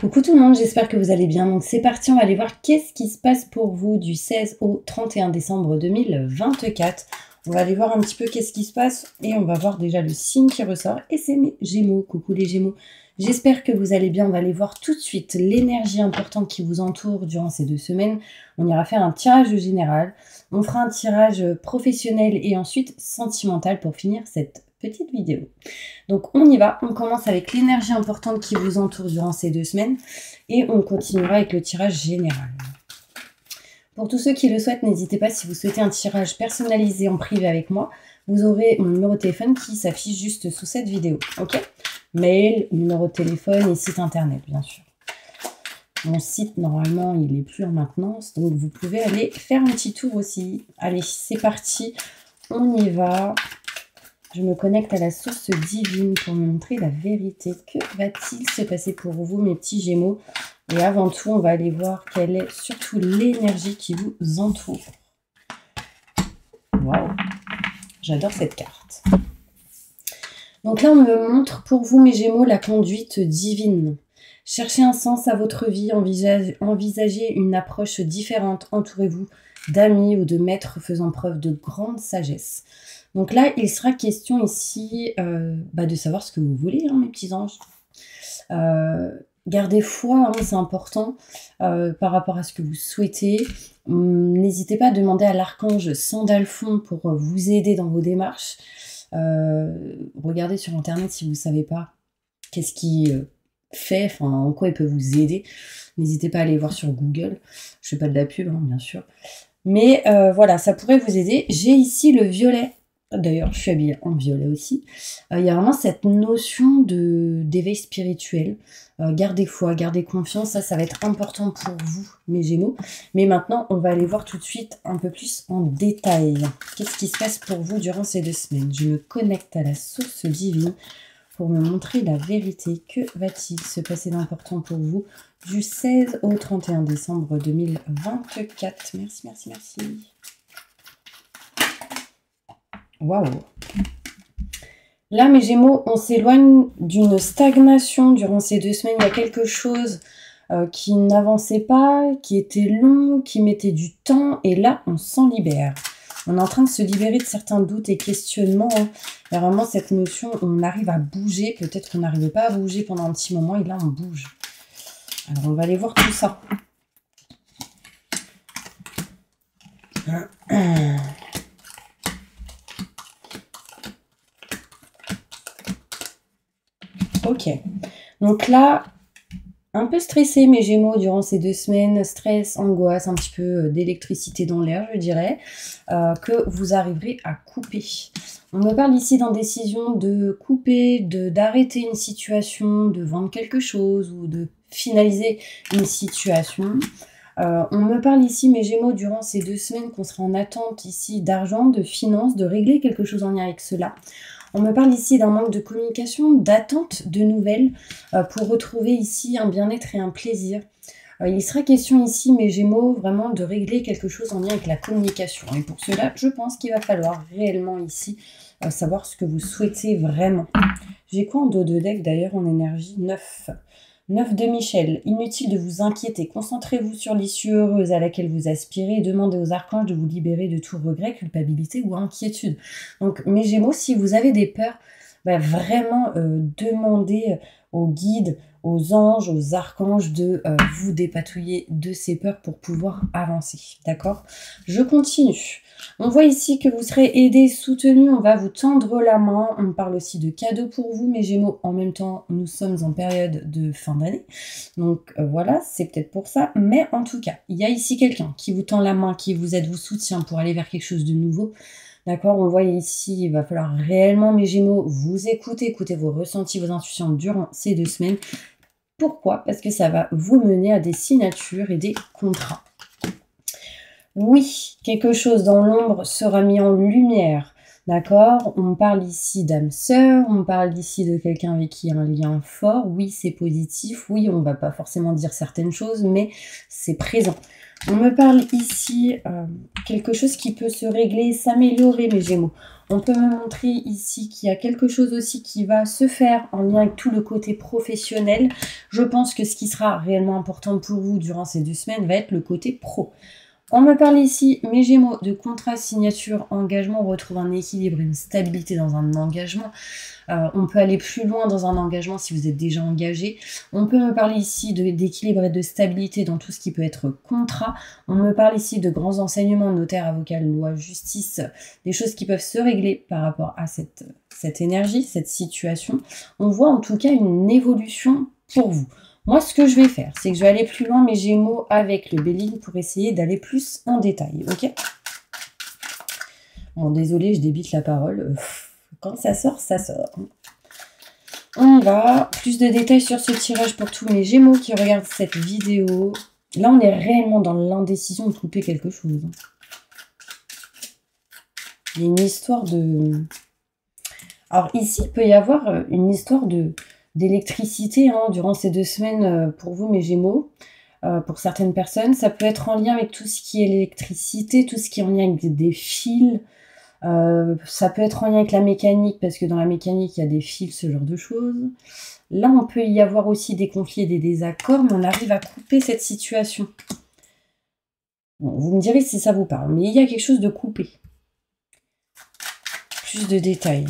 Coucou tout le monde, j'espère que vous allez bien. Donc c'est parti, on va aller voir qu'est-ce qui se passe pour vous du 16 au 31 décembre 2024. On va aller voir un petit peu qu'est-ce qui se passe et on va voir déjà le signe qui ressort. Et c'est mes Gémeaux. Coucou les Gémeaux. J'espère que vous allez bien. On va aller voir tout de suite l'énergie importante qui vous entoure durant ces 2 semaines. On ira faire un tirage général. On fera un tirage professionnel et ensuite sentimental pour finir cette petite vidéo. Donc on y va, on commence avec l'énergie importante qui vous entoure durant ces 2 semaines et on continuera avec le tirage général. Pour tous ceux qui le souhaitent, n'hésitez pas, si vous souhaitez un tirage personnalisé en privé avec moi, vous aurez mon numéro de téléphone qui s'affiche juste sous cette vidéo, ok? Mail, numéro de téléphone et site internet, bien sûr. Mon site, normalement, il n'est plus en maintenance, donc vous pouvez aller faire un petit tour aussi. Allez, c'est parti, on y va. Je me connecte à la source divine pour me montrer la vérité. Que va-t-il se passer pour vous, mes petits Gémeaux? Et avant tout, on va aller voir quelle est surtout l'énergie qui vous entoure. Waouh! J'adore cette carte. Donc là, on me montre pour vous, mes Gémeaux, la conduite divine. Cherchez un sens à votre vie, envisagez une approche différente. Entourez-vous d'amis ou de maîtres faisant preuve de grande sagesse. Donc là, il sera question ici de savoir ce que vous voulez, hein, mes petits anges. Gardez foi, hein, c'est important par rapport à ce que vous souhaitez. N'hésitez pas à demander à l'archange Sandalphon pour vous aider dans vos démarches. Regardez sur internet si vous ne savez pas qu'est-ce qui fait, enfin en quoi il peut vous aider. N'hésitez pas à aller voir sur Google. Je ne fais pas de la pub, hein, bien sûr. Mais voilà, ça pourrait vous aider. J'ai ici le violet. D'ailleurs, je suis habillée en violet aussi. Il y a vraiment cette notion d'éveil spirituel. Gardez foi, gardez confiance. Ça va être important pour vous, mes Gémeaux. Mais maintenant, on va aller voir tout de suite un peu plus en détail. Qu'est-ce qui se passe pour vous durant ces 2 semaines? Je me connecte à la source divine pour me montrer la vérité. Que va-t-il se passer d'important pour vous du 16 au 31 décembre 2024? Merci, merci, merci. Waouh! Là, mes Gémeaux, on s'éloigne d'une stagnation durant ces 2 semaines. Il y a quelque chose qui n'avançait pas, qui était long, qui mettait du temps. Et là, on s'en libère. On est en train de se libérer de certains doutes et questionnements. Hein. Il y a vraiment cette notion, on arrive à bouger. Peut-être qu'on n'arrivait pas à bouger pendant un petit moment. Et là, on bouge. Alors, on va aller voir tout ça. Ok, donc là, un peu stressé mes Gémeaux durant ces 2 semaines, stress, angoisse, un petit peu d'électricité dans l'air, je dirais, que vous arriverez à couper. On me parle ici d'indécision, de couper, d'arrêter une situation, de vendre quelque chose ou de finaliser une situation. On me parle ici, mes Gémeaux, durant ces 2 semaines qu'on sera en attente ici d'argent, de finances, de régler quelque chose en lien avec cela. On me parle ici d'un manque de communication, d'attente de nouvelles pour retrouver ici un bien-être et un plaisir. Il sera question ici, mes Gémeaux, vraiment de régler quelque chose en lien avec la communication. Et pour cela, je pense qu'il va falloir réellement ici savoir ce que vous souhaitez vraiment. J'ai quoi en dos de deck d'ailleurs en énergie? 9. 9 de Michel. Inutile de vous inquiéter. Concentrez-vous sur l'issue heureuse à laquelle vous aspirez et demandez aux archanges de vous libérer de tout regret, culpabilité ou inquiétude. Donc, mes Gémeaux, si vous avez des peurs, vraiment demandez aux guides, aux anges, aux archanges de vous dépatouiller de ces peurs pour pouvoir avancer. D'accord? Je continue. On voit ici que vous serez aidés, soutenus, on va vous tendre la main. On me parle aussi de cadeaux pour vous, mes Gémeaux. En même temps, nous sommes en période de fin d'année. Donc voilà, c'est peut-être pour ça. Mais en tout cas, il y a ici quelqu'un qui vous tend la main, qui vous aide, vous soutient pour aller vers quelque chose de nouveau. D'accord, on voit ici, il va falloir réellement, mes Gémeaux, vous écouter vos ressentis, vos intuitions durant ces 2 semaines. Pourquoi? Parce que ça va vous mener à des signatures et des contrats. Oui, quelque chose dans l'ombre sera mis en lumière. D'accord? On parle ici d'âme sœur, on parle ici de quelqu'un avec qui il y a un lien fort. Oui, c'est positif. Oui, on va pas forcément dire certaines choses, mais c'est présent. On me parle ici quelque chose qui peut se régler, s'améliorer, mes Gémeaux. On peut me montrer ici qu'il y a quelque chose aussi qui va se faire en lien avec tout le côté professionnel. Je pense que ce qui sera réellement important pour vous durant ces 2 semaines va être le côté pro. On me parle ici, mes Gémeaux, de contrat, signature, engagement. On retrouve un équilibre, une stabilité dans un engagement. On peut aller plus loin dans un engagement si vous êtes déjà engagé. On peut me parler ici d'équilibre et de stabilité dans tout ce qui peut être contrat. On me parle ici de grands enseignements, notaire, avocat, loi, justice, des choses qui peuvent se régler par rapport à cette énergie, cette situation. On voit en tout cas une évolution pour vous. Moi, ce que je vais faire, c'est que je vais aller plus loin, mes Gémeaux, avec le Béline pour essayer d'aller plus en détail, ok? Bon, désolé, je débite la parole. Quand ça sort, ça sort. On y va. Plus de détails sur ce tirage pour tous mes Gémeaux qui regardent cette vidéo. Là, on est réellement dans l'indécision de couper quelque chose. Il y a une histoire de... Alors ici, il peut y avoir une histoire d'électricité durant ces 2 semaines pour vous, mes Gémeaux. Pour certaines personnes, ça peut être en lien avec tout ce qui est l'électricité, tout ce qui est en lien avec des fils. Ça peut être en lien avec la mécanique, parce que dans la mécanique, il y a des fils, ce genre de choses. Là, on peut y avoir aussi des conflits et des désaccords, mais on arrive à couper cette situation. Bon, vous me direz si ça vous parle, mais il y a quelque chose de coupé. Plus de détails.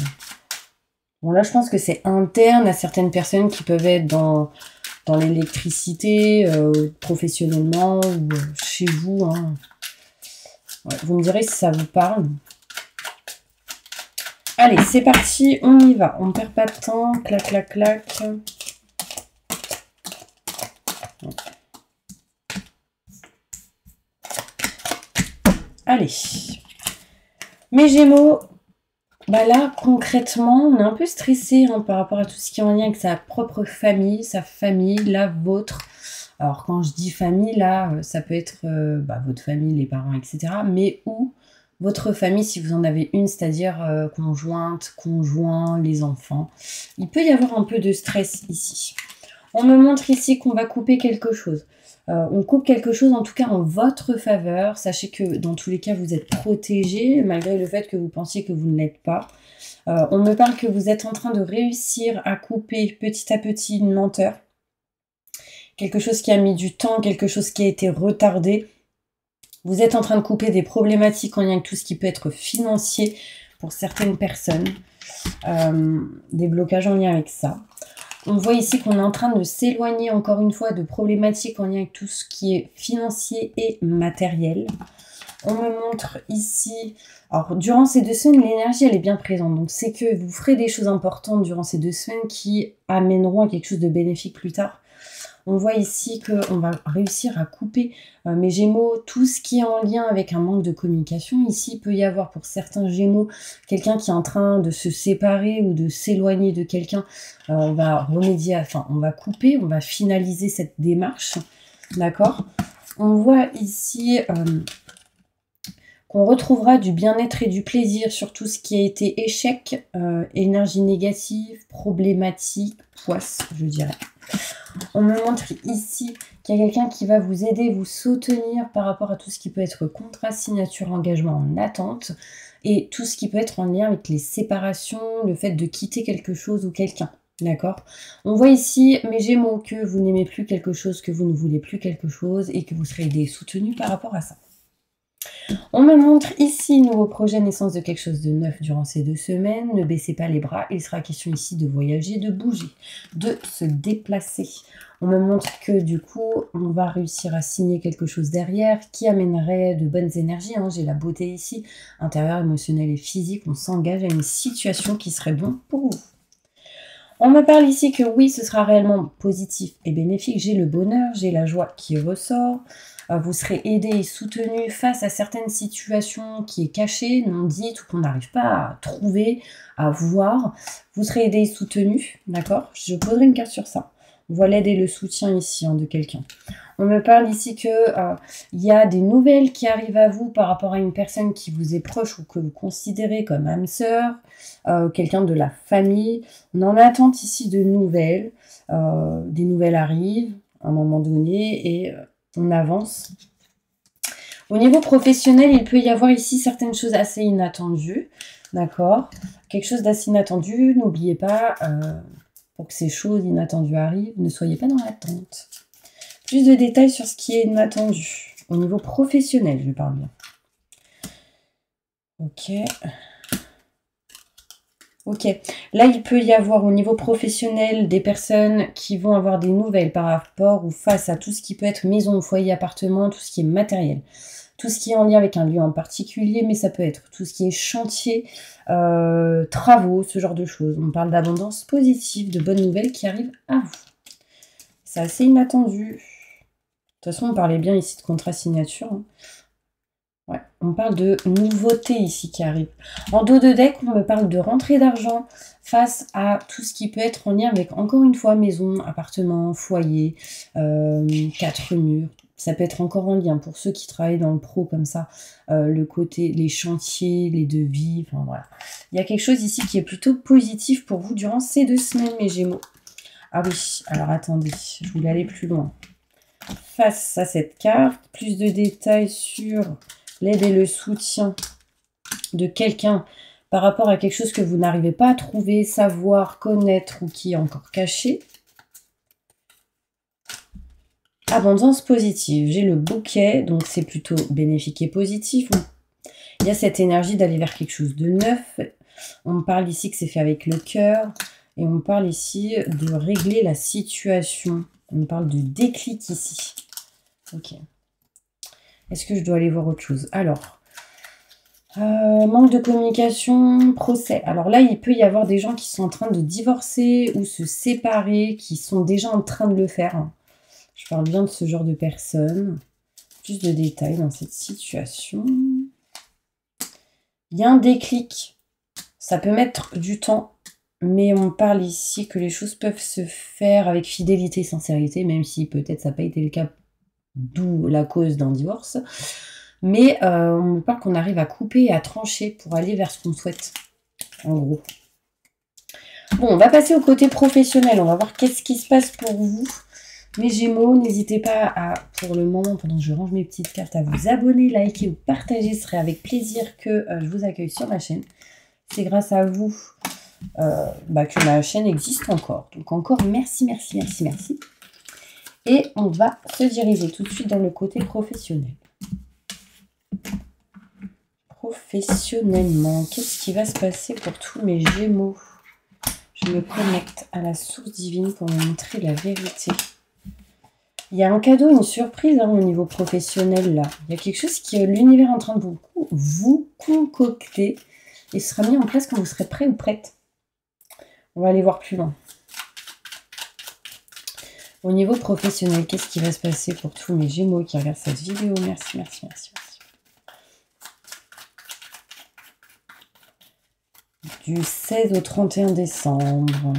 Bon, là, je pense que c'est interne à certaines personnes qui peuvent être dans l'électricité, professionnellement, ou chez vous. Ouais, vous me direz si ça vous parle. Allez, c'est parti, on y va. On ne perd pas de temps. Clac, clac, clac. Allez. Mes Gémeaux, bah là, concrètement, on est un peu stressé par rapport à tout ce qui est en lien avec sa propre famille, sa famille, la vôtre. Alors, quand je dis famille, là, ça peut être votre famille, les parents, etc. Mais où votre famille, si vous en avez une, c'est-à-dire conjointe, conjoint, les enfants. Il peut y avoir un peu de stress ici. On me montre ici qu'on va couper quelque chose. On coupe quelque chose, en tout cas en votre faveur. Sachez que dans tous les cas, vous êtes protégé, malgré le fait que vous pensiez que vous ne l'êtes pas. On me parle que vous êtes en train de réussir à couper petit à petit une lenteur. Quelque chose qui a mis du temps, quelque chose qui a été retardé. Vous êtes en train de couper des problématiques en lien avec tout ce qui peut être financier pour certaines personnes. Des blocages en lien avec ça. On voit ici qu'on est en train de s'éloigner encore une fois de problématiques en lien avec tout ce qui est financier et matériel. On me montre ici... Alors, durant ces 2 semaines, l'énergie, elle est bien présente. Donc, c'est que vous ferez des choses importantes durant ces 2 semaines qui amèneront à quelque chose de bénéfique plus tard. On voit ici qu'on va réussir à couper, mes Gémeaux, tout ce qui est en lien avec un manque de communication. Ici, il peut y avoir pour certains Gémeaux, quelqu'un qui est en train de se séparer ou de s'éloigner de quelqu'un. On va remédier, enfin, on va couper, on va finaliser cette démarche. D'accord? On voit ici qu'on retrouvera du bien-être et du plaisir sur tout ce qui a été échec, énergie négative, problématique, poisse, je dirais. On me montre ici qu'il y a quelqu'un qui va vous aider, vous soutenir par rapport à tout ce qui peut être contrat, signature, engagement en attente et tout ce qui peut être en lien avec les séparations, le fait de quitter quelque chose ou quelqu'un. D'accord? On voit ici, mes Gémeaux, que vous n'aimez plus quelque chose, que vous ne voulez plus quelque chose et que vous serez aidé et soutenu par rapport à ça. On me montre ici, nouveau projet, naissance de quelque chose de neuf durant ces 2 semaines. Ne baissez pas les bras. Il sera question ici de voyager, de bouger, de se déplacer. On me montre que du coup, on va réussir à signer quelque chose derrière qui amènerait de bonnes énergies. J'ai la beauté ici, intérieure, émotionnelle et physique. On s'engage à une situation qui serait bon pour vous. On me parle ici que oui, ce sera réellement positif et bénéfique. J'ai le bonheur, j'ai la joie qui ressort. Vous serez aidé et soutenu face à certaines situations qui est cachée, non dite ou qu'on n'arrive pas à trouver, à voir. Vous serez aidé et soutenu, d'accord? Je poserai une carte sur ça. On voit l'aide et le soutien ici de quelqu'un. On me parle ici que il y a des nouvelles qui arrivent à vous par rapport à une personne qui vous est proche ou que vous considérez comme âme sœur, quelqu'un de la famille. On en attend ici de nouvelles. Des nouvelles arrivent à un moment donné et on avance. Au niveau professionnel, il peut y avoir ici certaines choses assez inattendues. D'accord? Quelque chose d'assez inattendu. N'oubliez pas, pour que ces choses inattendues arrivent, ne soyez pas dans l'attente. Plus de détails sur ce qui est inattendu. Au niveau professionnel, je parle bien. Ok. Ok. Là, il peut y avoir au niveau professionnel des personnes qui vont avoir des nouvelles par rapport ou face à tout ce qui peut être maison, foyer, appartement, tout ce qui est matériel. Tout ce qui est en lien avec un lieu en particulier, mais ça peut être tout ce qui est chantier, travaux, ce genre de choses. On parle d'abondance positive, de bonnes nouvelles qui arrivent à vous. C'est assez inattendu. De toute façon, on parlait bien ici de contrat signature. Hein. Ouais, on parle de nouveautés ici qui arrivent. En dos de deck, on me parle de rentrée d'argent face à tout ce qui peut être en lien avec, encore une fois, maison, appartement, foyer, 4 murs. Ça peut être encore en lien pour ceux qui travaillent dans le pro comme ça, le côté, les chantiers, les devis, enfin voilà. Il y a quelque chose ici qui est plutôt positif pour vous durant ces 2 semaines, mes Gémeaux. Ah oui, alors attendez, je voulais aller plus loin. Face à cette carte, plus de détails sur l'aide et le soutien de quelqu'un par rapport à quelque chose que vous n'arrivez pas à trouver, savoir, connaître ou qui est encore caché. Abondance positive. J'ai le bouquet, donc c'est plutôt bénéfique et positif. Il y a cette énergie d'aller vers quelque chose de neuf. On me parle ici que c'est fait avec le cœur. Et on me parle ici de régler la situation. On me parle de déclic ici. Ok. Est-ce que je dois aller voir autre chose? Alors, manque de communication, procès. Alors là, il peut y avoir des gens qui sont en train de divorcer ou se séparer, qui sont déjà en train de le faire. Je parle bien de ce genre de personnes. Plus de détails dans cette situation. Il y a un déclic. Ça peut mettre du temps. Mais on parle ici que les choses peuvent se faire avec fidélité et sincérité, même si peut-être ça n'a pas été le cas, d'où la cause d'un divorce. Mais on me parle qu'on arrive à couper et à trancher pour aller vers ce qu'on souhaite, en gros. Bon, on va passer au côté professionnel. On va voir qu'est-ce qui se passe pour vous. Mes Gémeaux, n'hésitez pas à, pour le moment, pendant que je range mes petites cartes, à vous abonner, liker ou partager. Ce serait avec plaisir que je vous accueille sur ma chaîne. C'est grâce à vous que ma chaîne existe encore. Donc encore merci, merci, merci, merci. Et on va se diriger tout de suite dans le côté professionnel. Professionnellement, qu'est-ce qui va se passer pour tous mes Gémeaux? Je me connecte à la source divine pour me montrer la vérité. Il y a un cadeau, une surprise au niveau professionnel là. Il y a quelque chose qui l'univers est en train de vous concocter et ce sera mis en place quand vous serez prêt ou prête. On va aller voir plus loin. Au niveau professionnel, qu'est-ce qui va se passer pour tous mes Gémeaux qui regardent cette vidéo? Merci, merci, merci, merci. Du 16 au 31 décembre.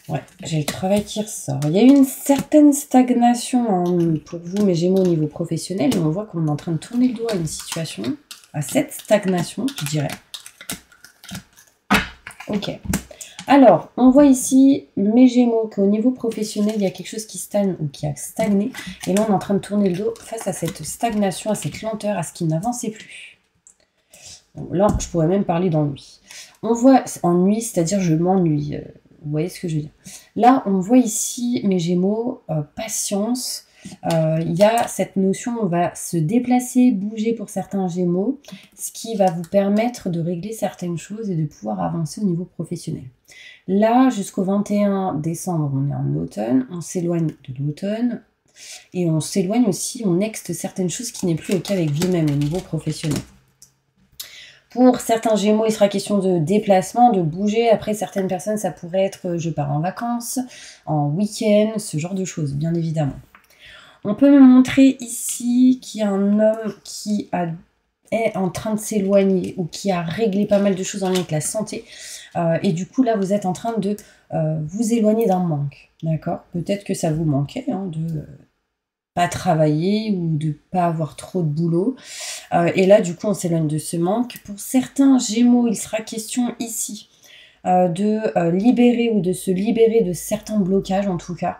Ouais, j'ai le travail qui ressort. Il y a eu une certaine stagnation pour vous, mes Gémeaux, au niveau professionnel. Et on voit qu'on est en train de tourner le dos à une situation, à cette stagnation, je dirais. Ok. Alors, on voit ici, mes Gémeaux, qu'au niveau professionnel, il y a quelque chose qui stagne ou qui a stagné. Et là, on est en train de tourner le dos face à cette stagnation, à cette lenteur, à ce qui n'avançait plus. Bon, là, je pourrais même parler d'ennui. On voit ennui, c'est-à-dire je m'ennuie. Vous voyez ce que je veux dire? Là, on voit ici, mes Gémeaux, patience. Il y a cette notion, on va se déplacer, bouger pour certains Gémeaux, ce qui va vous permettre de régler certaines choses et de pouvoir avancer au niveau professionnel. Là, jusqu'au 21 décembre, on est en automne, on s'éloigne de l'automne et on s'éloigne aussi, on nexte certaines choses qui n'est plus OK avec vous-même au niveau professionnel. Pour certains Gémeaux, il sera question de déplacement, de bouger. Après, certaines personnes, ça pourrait être je pars en vacances, en week-end, ce genre de choses, bien évidemment. On peut me montrer ici qu'il y a un homme qui a est en train de s'éloigner ou qui a réglé pas mal de choses en lien avec la santé. Et du coup, là, vous êtes en train de vous éloigner d'un manque. D'accord? Peut-être que ça vous manquait de pas travailler ou de pas avoir trop de boulot. Et là, du coup, on s'éloigne de ce manque. Pour certains Gémeaux, il sera question ici de libérer ou de se libérer de certains blocages, en tout cas.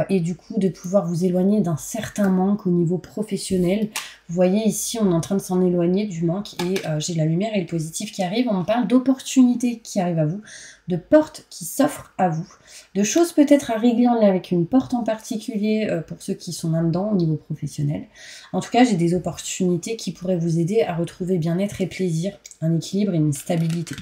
Et du coup, de pouvoir vous éloigner d'un certain manque au niveau professionnel. Vous voyez ici, on est en train de s'en éloigner du manque et j'ai la lumière et le positif qui arrivent. On parle d'opportunités qui arrivent à vous, de portes qui s'offrent à vous, de choses peut-être à régler en lien avec une porte en particulier pour ceux qui sont là-dedans au niveau professionnel. En tout cas, j'ai des opportunités qui pourraient vous aider à retrouver bien-être et plaisir, un équilibre et une stabilité.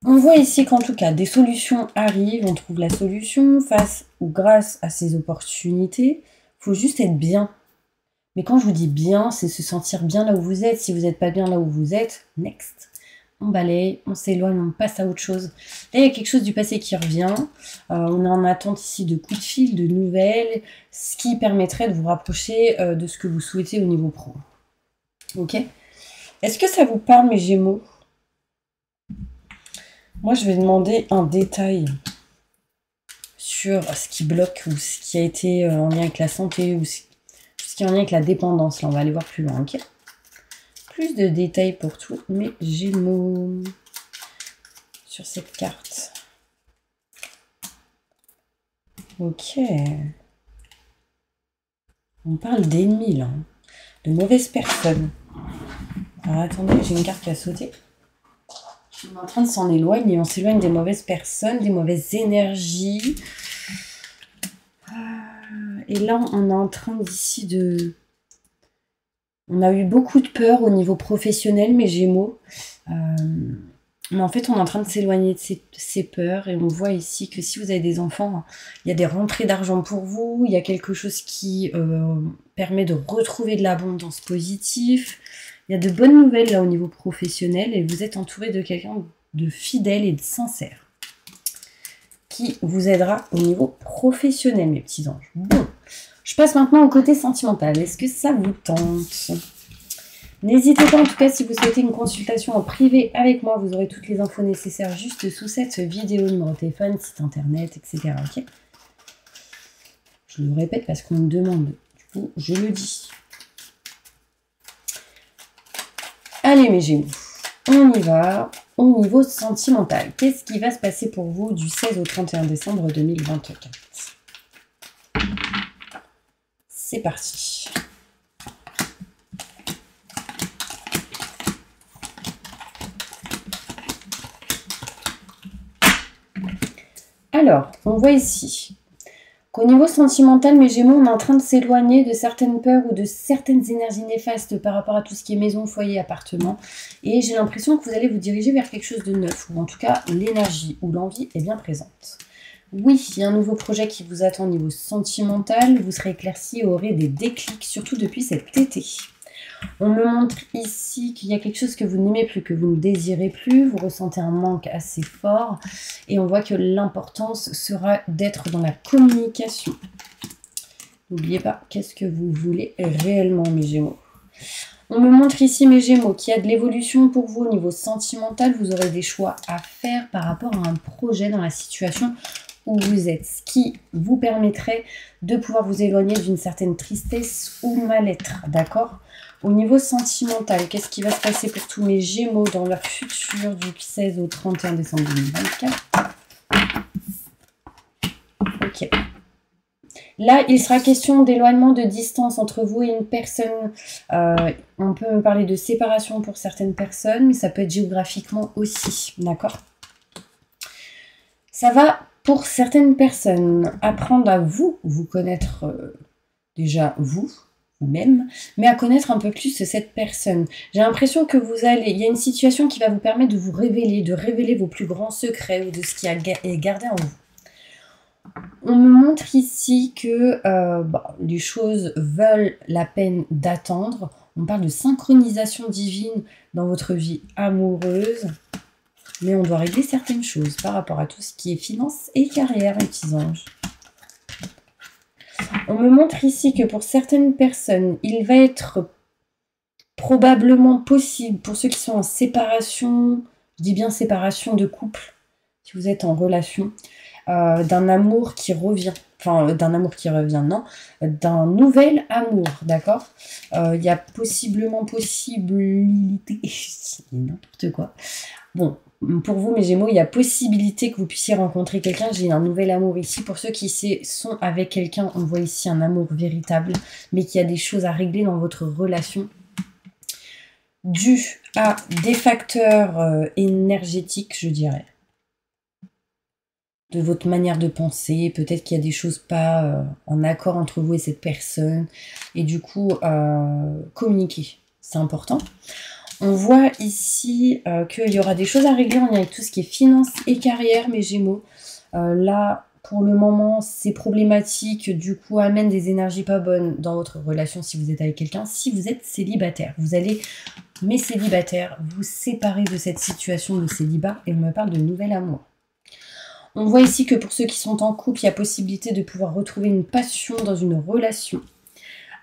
On voit ici qu'en tout cas, des solutions arrivent, on trouve la solution face ou grâce à ces opportunités. Il faut juste être bien. Mais quand je vous dis bien, c'est se sentir bien là où vous êtes. Si vous n'êtes pas bien là où vous êtes, next. On balaye, on s'éloigne, on passe à autre chose. Là, il y a quelque chose du passé qui revient. On est en attente ici de coups de fil, de nouvelles, ce qui permettrait de vous rapprocher de ce que vous souhaitez au niveau pro. Ok? Est-ce que ça vous parle, mes Gémeaux? Moi, je vais demander un détail sur ce qui bloque ou ce qui a été en lien avec la santé ou ce qui est en lien avec la dépendance. Là, on va aller voir plus loin, ok? Plus de détails pour tous mes Gémeaux sur cette carte. Ok. On parle d'ennemis, là. De mauvaises personnes. Alors, attendez, j'ai une carte qui a sauté. On est en train de s'en éloigner. On s'éloigne des mauvaises personnes, des mauvaises énergies. Et là, on est en train d'ici de... On a eu beaucoup de peur au niveau professionnel, mes Gémeaux. Mais en fait, on est en train de s'éloigner de ces peurs. Et on voit ici que si vous avez des enfants, il y a des rentrées d'argent pour vous. Il y a quelque chose qui permet de retrouver de l'abondance positive. Il y a de bonnes nouvelles là au niveau professionnel. Et vous êtes entouré de quelqu'un de fidèle et de sincère qui vous aidera au niveau professionnel, mes petits anges. Bon, je passe maintenant au côté sentimental. Est-ce que ça vous tente? N'hésitez pas, en tout cas, si vous souhaitez une consultation en privé avec moi, vous aurez toutes les infos nécessaires juste sous cette vidéo, numéro de téléphone, site internet, etc. Ok? Je le répète parce qu'on me demande, du coup, je le dis. Allez, mes Gémeaux, on y va. Au niveau sentimental, qu'est-ce qui va se passer pour vous du 16 au 31 décembre 2024? C'est parti. Alors, on voit ici qu'au niveau sentimental, mes Gémeaux, on est en train de s'éloigner de certaines peurs ou de certaines énergies néfastes par rapport à tout ce qui est maison, foyer, appartement. Et j'ai l'impression que vous allez vous diriger vers quelque chose de neuf, ou en tout cas, l'énergie ou l'envie est bien présente. Oui, il y a un nouveau projet qui vous attend au niveau sentimental. Vous serez éclairci et aurez des déclics, surtout depuis cet été. On me montre ici qu'il y a quelque chose que vous n'aimez plus, que vous ne désirez plus. Vous ressentez un manque assez fort. Et on voit que l'importance sera d'être dans la communication. N'oubliez pas, qu'est-ce que vous voulez réellement, mes Gémeaux? On me montre ici, mes Gémeaux, qu'il y a de l'évolution pour vous au niveau sentimental. Vous aurez des choix à faire par rapport à un projet dans la situation où vous êtes, ce qui vous permettrait de pouvoir vous éloigner d'une certaine tristesse ou mal-être, d'accord? Au niveau sentimental, qu'est-ce qui va se passer pour tous mes Gémeaux dans leur futur du 16 au 31 décembre 2024? Ok. Là, il sera question d'éloignement, de distance entre vous et une personne. On peut me parler de séparation pour certaines personnes, mais ça peut être géographiquement aussi, d'accord? Ça va, pour certaines personnes, apprendre à vous connaître déjà vous-même, mais à connaître un peu plus cette personne. J'ai l'impression que il y a une situation qui va vous permettre de vous révéler, de révéler vos plus grands secrets ou de ce qui est gardé en vous. On me montre ici que les choses valent la peine d'attendre. On parle de synchronisation divine dans votre vie amoureuse. Mais on doit régler certaines choses par rapport à tout ce qui est finances et carrière, mes petits anges. On me montre ici que pour certaines personnes, il va être probablement possible pour ceux qui sont en séparation, je dis bien séparation de couple, si vous êtes en relation, d'un amour qui revient. Enfin, d'un amour qui revient, non. D'un nouvel amour, d'accord. Il y a possibilité... n'importe quoi. Bon, pour vous, mes Gémeaux, il y a possibilité que vous puissiez rencontrer quelqu'un. J'ai un nouvel amour ici. Pour ceux qui sont avec quelqu'un, on voit ici un amour véritable, mais qu'il y a des choses à régler dans votre relation, dû à des facteurs énergétiques, je dirais. De votre manière de penser, peut-être qu'il y a des choses pas en accord entre vous et cette personne, et du coup, communiquer, c'est important. On voit ici qu'il y aura des choses à régler en lien avec tout ce qui est finance et carrière, mes Gémeaux. Là, pour le moment, ces problématiques, du coup, amènent des énergies pas bonnes dans votre relation si vous êtes avec quelqu'un. Si vous êtes célibataire, vous allez, mes célibataires, vous séparer de cette situation de célibat, et on me parle de nouvel amour. On voit ici que pour ceux qui sont en couple, il y a possibilité de pouvoir retrouver une passion dans une relation.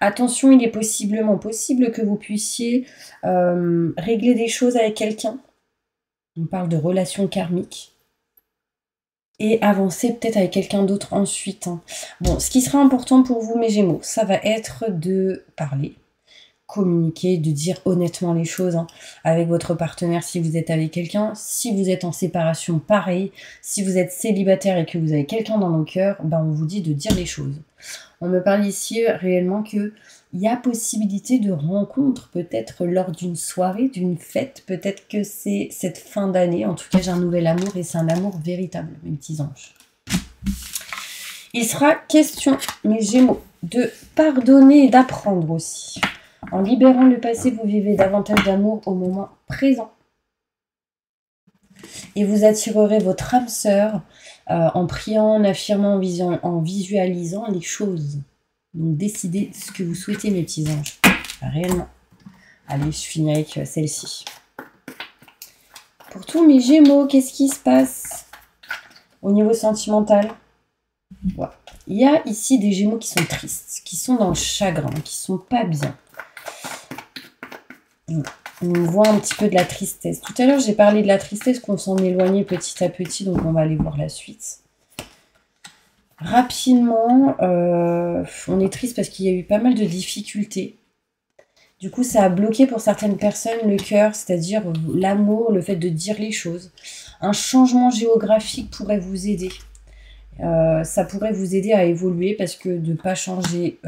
Attention, il est possiblement possible que vous puissiez régler des choses avec quelqu'un. On parle de relations karmiques. Et avancer peut-être avec quelqu'un d'autre ensuite. Bon, ce qui sera important pour vous, mes Gémeaux, ça va être de parler, communiquer, de dire honnêtement les choses avec votre partenaire si vous êtes avec quelqu'un. Si vous êtes en séparation, pareil. Si vous êtes célibataire et que vous avez quelqu'un dans le cœur, ben on vous dit de dire les choses. On me parle ici réellement qu'il y a possibilité de rencontre, peut-être lors d'une soirée, d'une fête. Peut-être que c'est cette fin d'année. En tout cas, j'ai un nouvel amour et c'est un amour véritable, mes petits anges. Il sera question, mes Gémeaux, de pardonner et d'apprendre aussi. En libérant le passé, vous vivez davantage d'amour au moment présent. Et vous attirerez votre âme sœur en priant, en affirmant, en visualisant les choses. Donc décidez ce que vous souhaitez, mes petits anges. Réellement. Allez, je finis avec celle-ci. Pour tous mes Gémeaux, qu'est-ce qui se passe au niveau sentimental? Voilà. Il y a ici des Gémeaux qui sont tristes, qui sont dans le chagrin, qui sont pas bien. On voit un petit peu de la tristesse. Tout à l'heure, j'ai parlé de la tristesse, qu'on s'en éloignait petit à petit, donc on va aller voir la suite. Rapidement, on est triste parce qu'il y a eu pas mal de difficultés. Du coup, ça a bloqué pour certaines personnes le cœur, c'est-à-dire l'amour, le fait de dire les choses. Un changement géographique pourrait vous aider. Ça pourrait vous aider à évoluer parce que de ne pas changer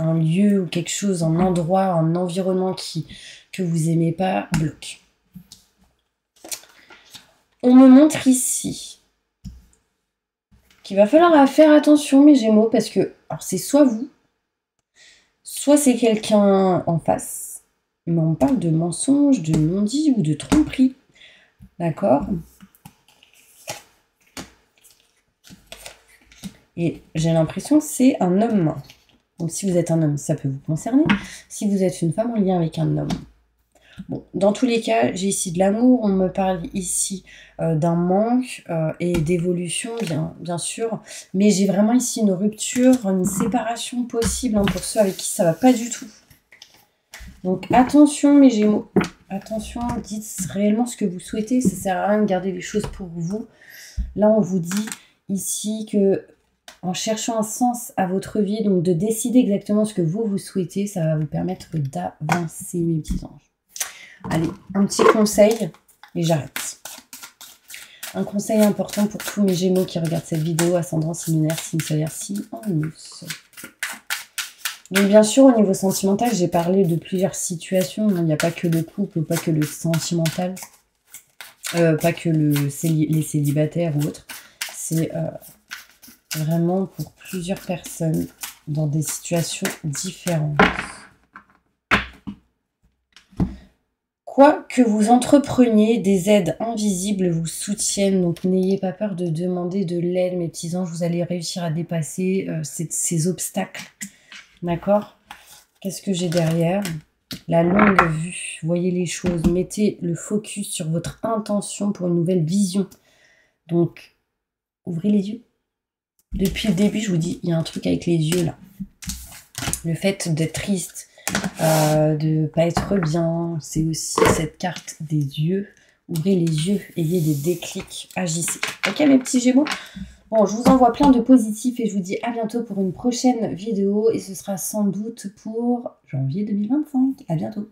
un lieu ou quelque chose, un endroit, un environnement que vous aimez pas, bloque. On me montre ici qu'il va falloir faire attention, mes Gémeaux, parce que alors c'est soit vous, soit c'est quelqu'un en face, mais on parle de mensonge, de non-dit ou de tromperie. D'accord ? Et j'ai l'impression que c'est un homme. Donc si vous êtes un homme, ça peut vous concerner. Si vous êtes une femme, en lien avec un homme. Bon, dans tous les cas, j'ai ici de l'amour. On me parle ici d'un manque et d'évolution, bien sûr. Mais j'ai vraiment ici une rupture, une séparation possible pour ceux avec qui ça va pas du tout. Donc attention, mes Gémeaux. Attention, dites réellement ce que vous souhaitez. Ça sert à rien de garder les choses pour vous. Là, on vous dit ici que en cherchant un sens à votre vie, donc de décider exactement ce que vous souhaitez, ça va vous permettre d'avancer, mes petits anges. Allez, un petit conseil et j'arrête. Un conseil important pour tous mes Gémeaux qui regardent cette vidéo, ascendant, signe lunaire, signe solaire, signe en Uranus. Donc bien sûr, au niveau sentimental, j'ai parlé de plusieurs situations. Il n'y a pas que le couple, pas que le sentimental, pas que les célibataires ou autres. C'est vraiment pour plusieurs personnes dans des situations différentes. Quoi que vous entrepreniez, des aides invisibles vous soutiennent. Donc n'ayez pas peur de demander de l'aide, mes petits anges. Vous allez réussir à dépasser ces obstacles. D'accord? Qu'est-ce que j'ai derrière? La longue vue. Voyez les choses. Mettez le focus sur votre intention pour une nouvelle vision. Donc, ouvrez les yeux. Depuis le début, je vous dis, il y a un truc avec les yeux là. Le fait d'être triste, de pas être bien. C'est aussi cette carte des yeux. Ouvrez les yeux, ayez des déclics, agissez. Ok mes petits Gémeaux? Bon, je vous envoie plein de positifs et je vous dis à bientôt pour une prochaine vidéo. Et ce sera sans doute pour janvier 2025. À bientôt.